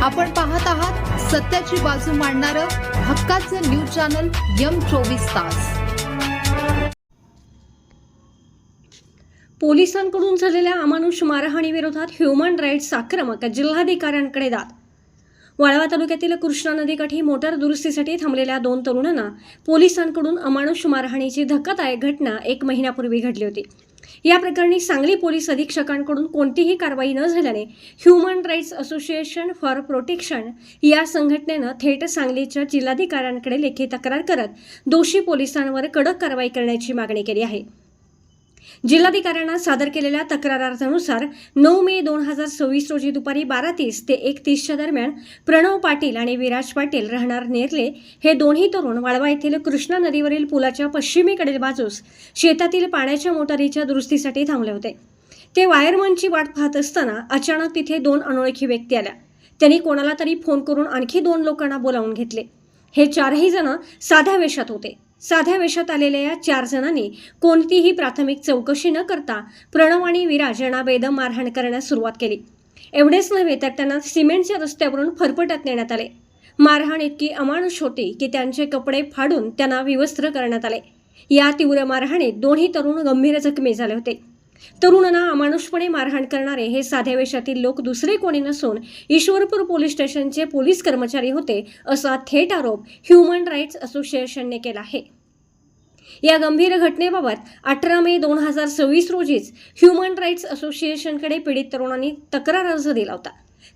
आपण पाहत आहात सत्याची बाजू मांडणारं हक्काचं न्यूज चॅनल M24 तास। पोलिसांकडून झालेल्या अमानुष मारहाणीविरोधात ह्युमन राईट्स आक्रमक जिल्हाधिकाऱ्यांकडे दाद। वाळवा तालुक्यातील कृष्णा नदीकाठी मोटार दुरुस्तीसाठी थांबलेल्या 2 तरुणांना पोलिसांकडून अमानुष मारहाणीची धक्कादायक घटना 1 महिन्यापूर्वी घडली होती। या प्रकरणी सांगली पोलीस अधीक्षकांकडून कोणतीही कारवाई न झाल्याने human rights association for protection या संघटनेनं थेट सांगलीच्या जिल्हाधिकाऱ्यांकडे लेखी तक्रार करत दोषी पोलिसांवर कडक कारवाई करण्याची मागणी केली आहे। जिल्हाधिकाऱ्यांना सादर केलेल्या तक्रारानुसार 9 मे 2026 रोजी दुपारी 12:30 ते 1:30 दरम्यान प्रणव पाटील आणि विराज पाटील राहणार नेरले हे दोन्ही तरुण वाळवा येथील कृष्णा नदीवरील पुलाच्या पश्चिमेकडील बाजूस शेतातील पाण्याच्या मोटारीच्या दुरुस्तीसाठी थांबले होते। ते वायरमनची वाट पाहत असताना अचानक तिथे 2 अनोळखी व्यक्ती आल्या। त्यांनी कोणाला तरी फोन करून आणखी 2 लोकांना बोलावून घेतले। हे 4ही जण साध्या वेशात होते। साध्या वेशात आलेल्या या 4 जणांनी कोणतीही प्राथमिक चौकशी न करता प्रणव आणि विराज यांना बेदम मारहाण करण्यास सुरुवात केली। एवढेच नव्हे तर त्यांना सिमेंटच्या रस्त्यावरून फरफटत नेण्यात आले। मारहाण इतकी अमानुष होती की त्यांचे कपडे फाडून त्यांना विवस्त्र करण्यात आले। या तीव्र मारहाणीत दोन्ही तरुण गंभीर जखमी झाले होते। तरुणांना अमानुषपणे मारहाण करणारे हे साध्या वेशातील लोक दुसरे कोणी नसून ईश्वरपूर पोलीस स्टेशनचे पोलीस कर्मचारी होते, असा थेट आरोप ह्युमन राईट्स असोसिएशनने केला आहे। या गंभीर घटनेबाबत 18 मे 2026 रोजीच ह्युमन राईट्स असोसिएशनकडे पीडित तरुणांनी तक्रार अर्ज दिला होता।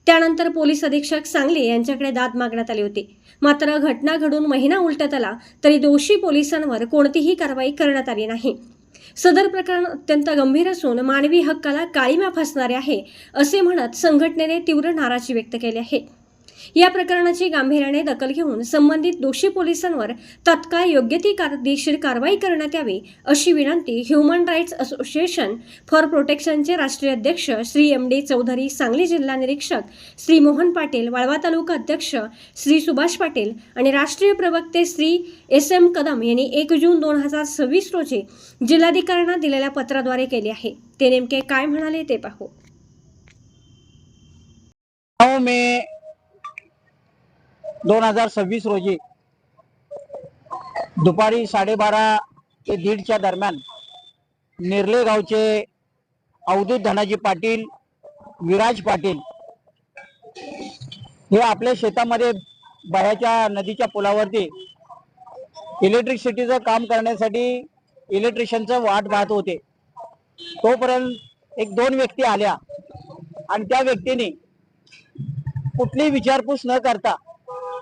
त्यानंतर पोलीस अधीक्षक सांगली यांच्याकडे दाद मागण्यात आली होती। मात्र घटना घडून महिना उलटत आला तरी दोषी पोलिसांवर कोणतीही कारवाई करण्यात आली नाही। सदर प्रकरण अत्यंत गंभीर असून मानवी हक्काला काळीमा फासणारे आहे, असे म्हणत संघटनेने तीव्र नाराजी व्यक्त केली आहे। या प्रकरणाची गांभीर्याने दखल घेऊन संबंधित दोषी पोलिसांवर तत्काळ योग्य ती कायदेशीर कारवाई करण्यात यावी, अशी विनंती ह्युमन राईट्स असोसिएशन फॉर प्रोटेक्शनचे राष्ट्रीय अध्यक्ष श्री MD चौधरी, सांगली जिल्हा निरीक्षक श्री मोहन पाटील, वाळवा तालुका अध्यक्ष श्री सुभाष पाटील आणि राष्ट्रीय प्रवक्ते श्री SM कदम यांनी 1 जून 2026 रोजी जिल्हाधिकाऱ्यांना दिलेल्या पत्राद्वारे केली आहे। ते नेमके काय म्हणाले ते पाहू। 9 मे 2026 रोजी दुपारी 12:30 ते 1:30 दरम्यान नेरले गावचे अवधूत धनाजी पाटील, विराज पाटील हे आपल्या शेतामध्ये बाहेरच्या नदीच्या पुलावरती इलेक्ट्रिसिटीचं काम करण्यासाठी इलेक्ट्रिशियनचं वाट पाहत होते। तोपर्यंत 1-2 व्यक्ती आल्या आणि त्या व्यक्तीने कुठली विचारपूस न करता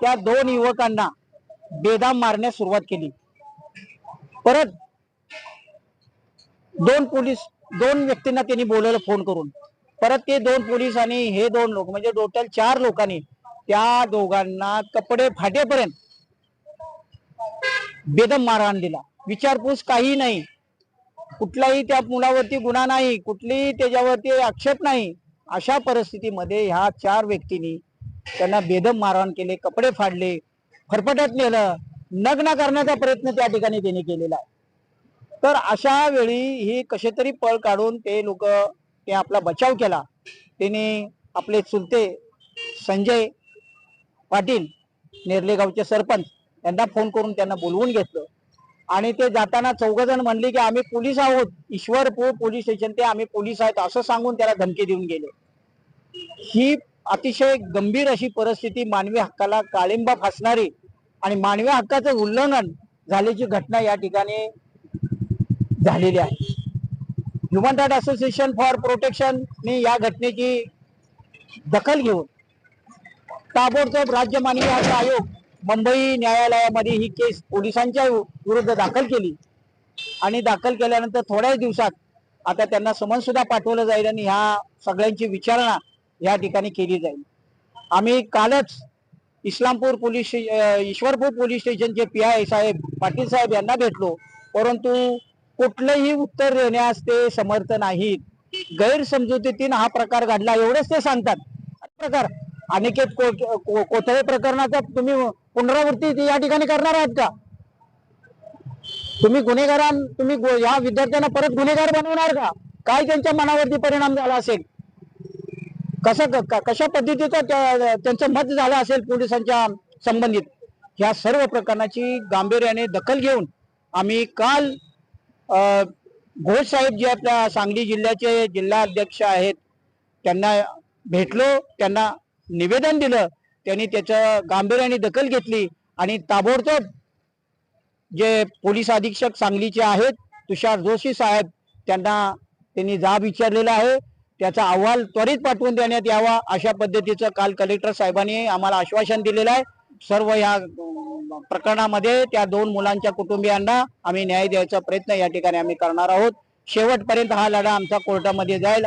त्या 2 युवकांना बेदम मारण्यास सुरुवात केली। परत 2 व्यक्तींना त्यांनी बोलवलं फोन करून। परत ते 2 पोलीस आणि हे 2 लोक म्हणजे टोटल 4 लोकांनी त्या दोघांना कपडे फाटेपर्यंत बेदम मारहाण दिला। विचारपूस काही नाही, कुठलाही त्या मुलावरती गुन्हा नाही, कुठलीही त्याच्यावरती आक्षेप नाही। अशा परिस्थितीमध्ये ह्या 4 व्यक्तींनी त्यांना बेदम मारहाण केले, कपडे फाडले, फरफटत नेलं, नग्न करण्याचा प्रयत्न त्या ठिकाणी त्यांनी केलेला आहे। तर अशा वेळी ही कसे तरी पळ काढून ते लोक ते आपला बचाव केला। त्यांनी आपले चुलते संजय पाटील, नेरले गावचे सरपंच, यांना फोन करून त्यांना बोलवून घेतलं आणि ते जाताना 4 जण म्हणले की आम्ही पोलीस आहोत, ईश्वरपूर पोलीस स्टेशन ते आम्ही पोलीस आहेत असं सांगून त्याला धमकी देऊन गेले। ही अतिशय गंभीर अशी परिस्थिती, मानवी हक्काला काळिंबा फासणारी आणि मानवी हक्काचं उल्लंघन झाल्याची घटना या ठिकाणी झालेली आहे। Human right association for protection ने या घटनेची दखल घेऊन ताबडतोब राज्य मानवी हक्क आयोग मुंबई न्यायालयामध्ये ही केस पोलिसांच्या विरुद्ध दाखल केली आणि दाखल केल्यानंतर थोड्याच दिवसात आता त्यांना समन सुद्धा पाठवलं जाईल आणि ह्या सगळ्यांची विचारणा या ठिकाणी केली जाईल। आम्ही कालच ईश्वरपूर पोलीस स्टेशनचे PI साहेब पाटील साहेब यांना भेटलो, परंतु कुठलंही उत्तर देण्यास ते समर्थ नाहीत। गैरसमजुतीने हा प्रकार घडला एवढेच ते सांगतात। प्रकार अनिकेत कोथळे प्रकरणाचा तुम्ही पुनरावृत्ती या ठिकाणी करणार आहात का? तुम्ही या विद्यार्थ्यांना परत गुन्हेगार बनवणार का? काय त्यांच्या मनावरती परिणाम झाला असेल? कशा पद्धतीचं त्यांचं मत झालं असेल पोलिसांच्या संबंधित, ह्या सर्व प्रकरणाची गांभीर्याने दखल घेऊन आम्ही काल घोष साहेब जे आपल्या सांगली जिल्ह्याचे जिल्हा अध्यक्ष आहेत त्यांना भेटलो, त्यांना निवेदन दिलं. त्यांनी त्याचं गांभीर्याने दखल घेतली आणि ताबडतोब जे पोलीस अधीक्षक सांगलीचे आहेत तुषार जोशी साहेब त्यांनी जाब विचारलेला आहे. त्याचा अहवाल त्वरित पाठवून देण्यात यावा अशा पद्धतीचं काल कलेक्टर साहेबांनी आम्हाला आश्वासन दिलेलं आहे. सर्व या प्रकरणामध्ये त्या 2 मुलांच्या कुटुंबियांना आम्ही न्याय द्यायचा प्रयत्न या ठिकाणी आम्ही करणार आहोत. शेवटपर्यंत हा लढा आमचा कोर्टामध्ये जाईल.